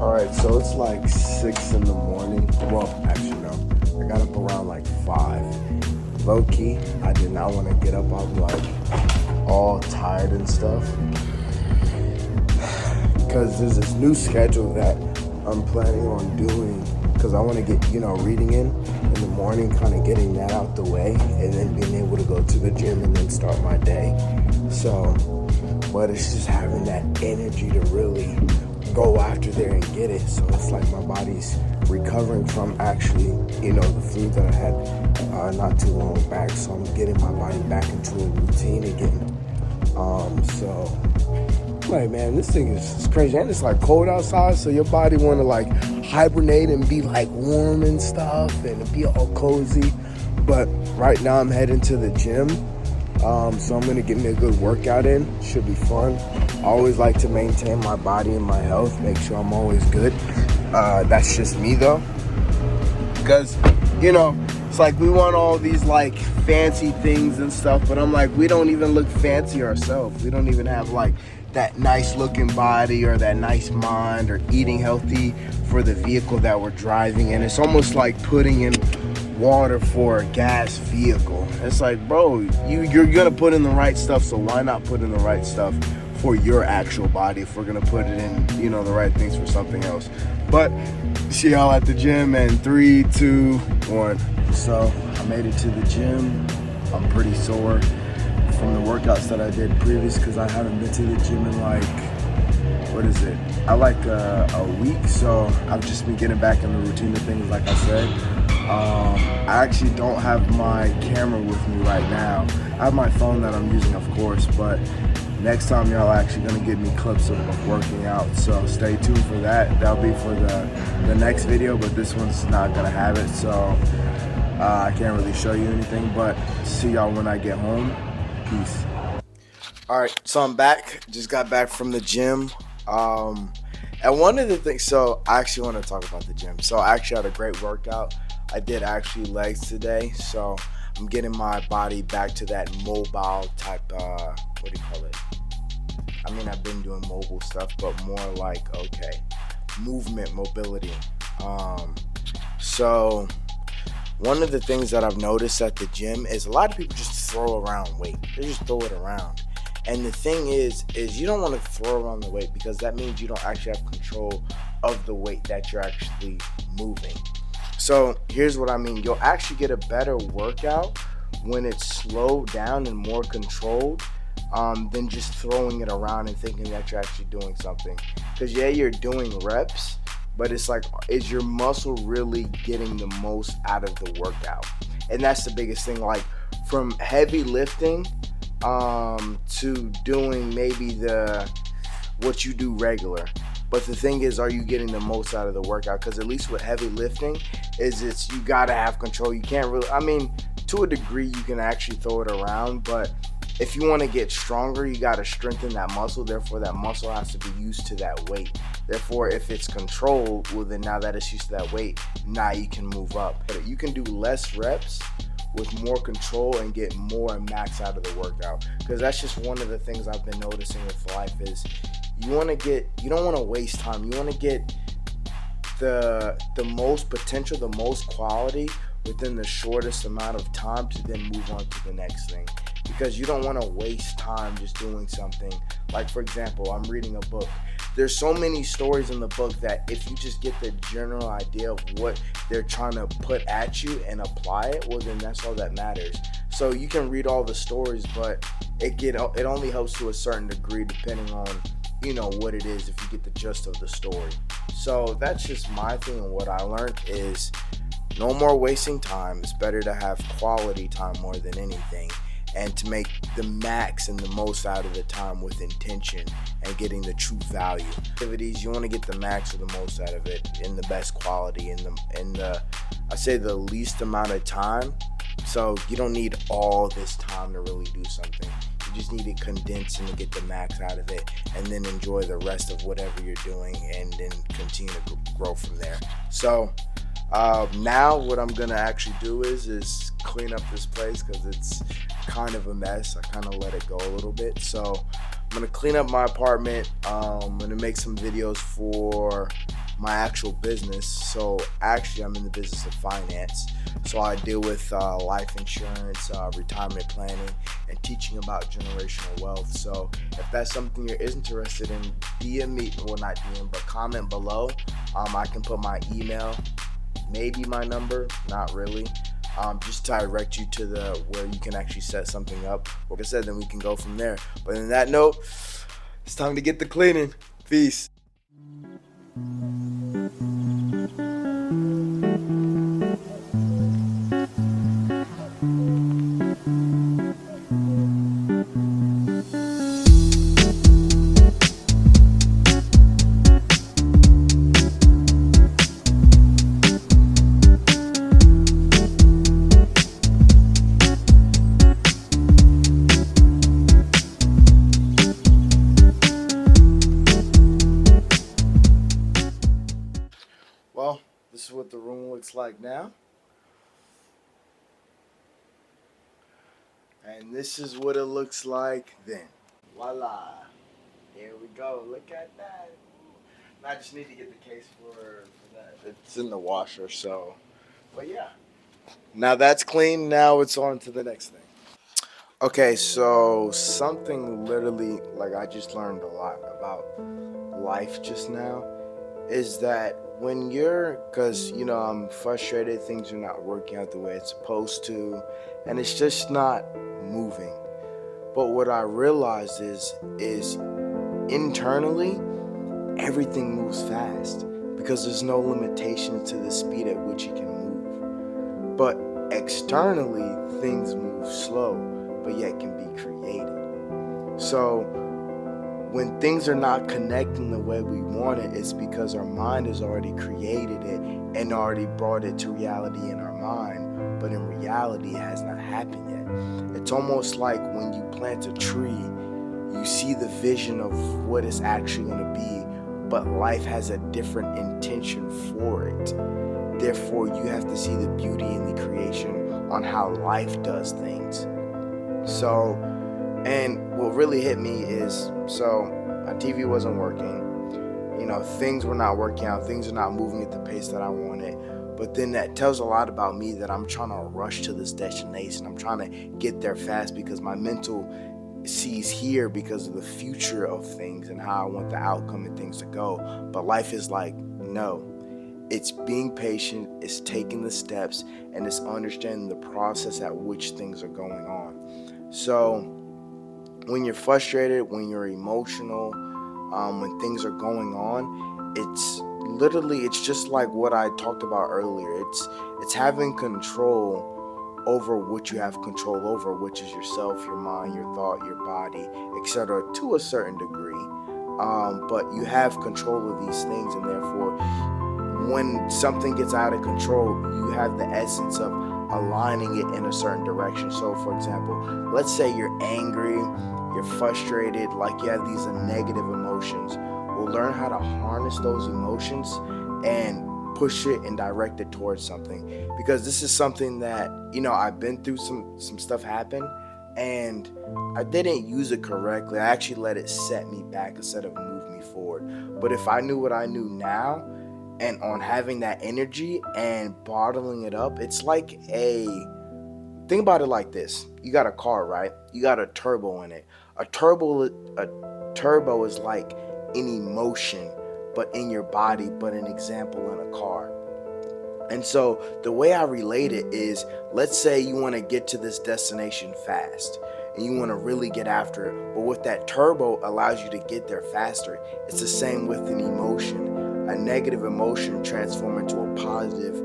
Alright, so it's like 6 in the morning. Well, actually, no. I got up around like 5. Low key, I did not want to get up. I'm like all tired and stuff. Because there's this new schedule that I'm planning on doing. Because I want to get, reading in the morning, kind of getting that out the way. And then being able to go to the gym and then start my day. So, but it's just having that energy to really go after there and get it. So it's like my body's recovering from actually, the flu that I had not too long back. So I'm getting my body back into a routine again. So like, man, this thing is crazy. And it's like cold outside, so your body want to like hibernate and be like warm and stuff and be all cozy. But right now I'm heading to the gym. So I'm going to get me a good workout in. Should be fun. I always like to maintain my body and my health, make sure I'm always good. That's just me though. Because, it's like we want all these like fancy things and stuff, but I'm like, we don't even look fancy ourselves. We don't even have like that nice looking body or that nice mind or eating healthy for the vehicle that we're driving in. It's almost like putting in water for a gas vehicle. It's like, bro, you're gonna put in the right stuff, so why not put in the right stuff for your actual body if we're gonna put it in, the right things for something else. But see y'all at the gym, and 3, 2, 1. So I made it to the gym. I'm pretty sore from the workouts that I did previous because I haven't been to the gym in like, a week. So I've just been getting back in the routine of things, like I said. I actually don't have my camera with me right now. I have my phone that I'm using, of course, but next time y'all are actually gonna get me clips of working out. So stay tuned for that. That'll be for the next video, but this one's not gonna have it, so I can't really show you anything, but see y'all when I get home. Peace. Alright, so I'm back. Just got back from the gym. And one of the things, so I actually want to talk about the gym. So I actually had a great workout. I did actually legs today, so I'm getting my body back to that mobile type, I mean, I've been doing mobile stuff, but more like, movement, mobility. So one of the things that I've noticed at the gym is a lot of people just throw around weight. They just throw it around. And the thing is you don't want to throw around the weight, because that means you don't actually have control of the weight that you're actually moving. So here's what I mean. You'll actually get a better workout when it's slowed down and more controlled than just throwing it around and thinking that you're actually doing something. Because you're doing reps, but it's like, is your muscle really getting the most out of the workout? And that's the biggest thing. Like from heavy lifting to doing maybe what you do regular. But the thing is, are you getting the most out of the workout? Because at least with heavy lifting, you gotta have control. You can't really, I mean, to a degree you can actually throw it around, but if you want to get stronger, you got to strengthen that muscle. Therefore, that muscle has to be used to that weight. Therefore, if it's controlled, well, then now that it's used to that weight, now you can move up. But you can do less reps with more control and get more and max out of the workout. Because that's just one of the things I've been noticing with life is you don't want to waste time. You want to get the most potential, the most quality within the shortest amount of time to then move on to the next thing. Because you don't want to waste time just doing something. Like, for example, I'm reading a book. There's so many stories in the book that if you just get the general idea of what they're trying to put at you and apply it, well, then that's all that matters. So you can read all the stories, but it only helps to a certain degree depending on, what it is, if you get the gist of the story. So that's just my thing, and what I learned is no more wasting time. It's better to have quality time more than anything, and to make the max and the most out of the time with intention and getting the true value. Activities, you want to get the max or the most out of it in the best quality, in the least amount of time. So you don't need all this time to really do something. You just need to condense and to get the max out of it, and then enjoy the rest of whatever you're doing, and then continue to grow from there. So now what I'm gonna actually do is clean up this place, because it's kind of a mess. I kind of let it go a little bit. So I'm gonna clean up my apartment. I'm gonna make some videos for my actual business. So actually, I'm in the business of finance. So I deal with life insurance, retirement planning, and teaching about generational wealth. So if that's something you're interested in, DM me, well, not DM, but comment below. I can put my email, maybe my number, not really. Just to direct you to the where you can actually set something up. Like I said, then we can go from there. But in that note, it's time to get the cleaning. Peace. Well, this is what the room looks like now. And this is what it looks like then. Voila. Here we go. Look at that. I just need to get the case for that. It's in the washer, so. But yeah. Now that's clean. Now it's on to the next thing. Okay, so something literally, like I just learned a lot about life just now, is that when you're, because, I'm frustrated, things are not working out the way it's supposed to, and it's just not moving. But what I realized is internally, everything moves fast because there's no limitation to the speed at which it can move. But externally, things move slow, but yet can be created. So when things are not connecting the way we want it, it's because our mind has already created it and already brought it to reality in our mind, but in reality, it has not happened yet. It's almost like when you plant a tree, you see the vision of what it's actually going to be, but life has a different intention for it. Therefore, you have to see the beauty in the creation on how life does things. So, and what really hit me is, so my TV wasn't working, things were not working out, things are not moving at the pace that I wanted. But then that tells a lot about me, that I'm trying to rush to this destination. I'm trying to get there fast because my mental sees here because of the future of things and how I want the outcome and things to go. But life is like, no. It's being patient, it's taking the steps, and it's understanding the process at which things are going on. So when you're frustrated, when you're emotional, when things are going on, it's just like what I talked about earlier. It's having control over what you have control over, which is yourself, your mind, your thought, your body, etc., to a certain degree. But you have control of these things, and therefore, when something gets out of control, you have the essence of aligning it in a certain direction. So, for example, let's say you're angry, you're frustrated, like you have these negative emotions. We'll learn how to harness those emotions and push it and direct it towards something, because this is something that I've been through. Some stuff happen and I didn't use it correctly. I actually let it set me back instead of move me forward. But if I knew what I knew now, and on having that energy and bottling it up, it's like think about it like this. You got a car, right? You got a turbo in it. A turbo is like an emotion, but in your body, but an example in a car. And so the way I relate it is, let's say you want to get to this destination fast and you want to really get after it, but with that turbo allows you to get there faster. It's the same with an emotion. A negative emotion transformed into a positive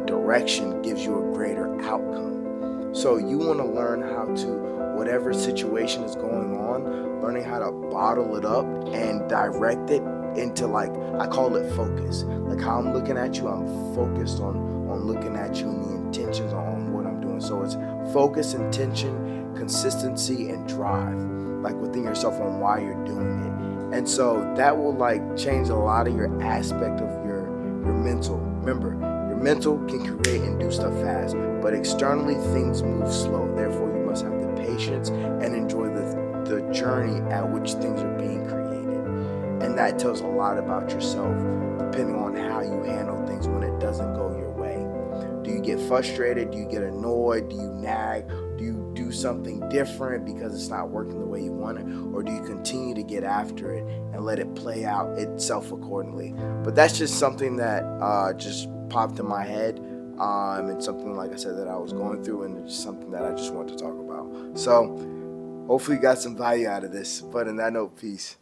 direction gives you a greater outcome. So you want to learn how to, whatever situation is going on, learning how to bottle it up and direct it into, like, I call it focus. Like how I'm looking at you, I'm focused on looking at you and the intentions on what I'm doing. So it's focus, intention, consistency, and drive, like within yourself on why you're doing it. And so that will like change a lot of your aspect of your mental. Remember, your mental can create and do stuff fast, but externally things move slow. Therefore, you must have the patience and enjoy the journey at which things are being created. And that tells a lot about yourself. depending on how you handle things when it doesn't go your way. Do you get frustrated? Do you get annoyed? Do you nag? Do you do something different because it's not working the way you want it? Or do you continue to get after it and let it play out itself accordingly? But that's just something that just popped in my head. And something, like I said, that I was going through, and it's something that I just want to talk about. So hopefully you got some value out of this. But in that note, peace.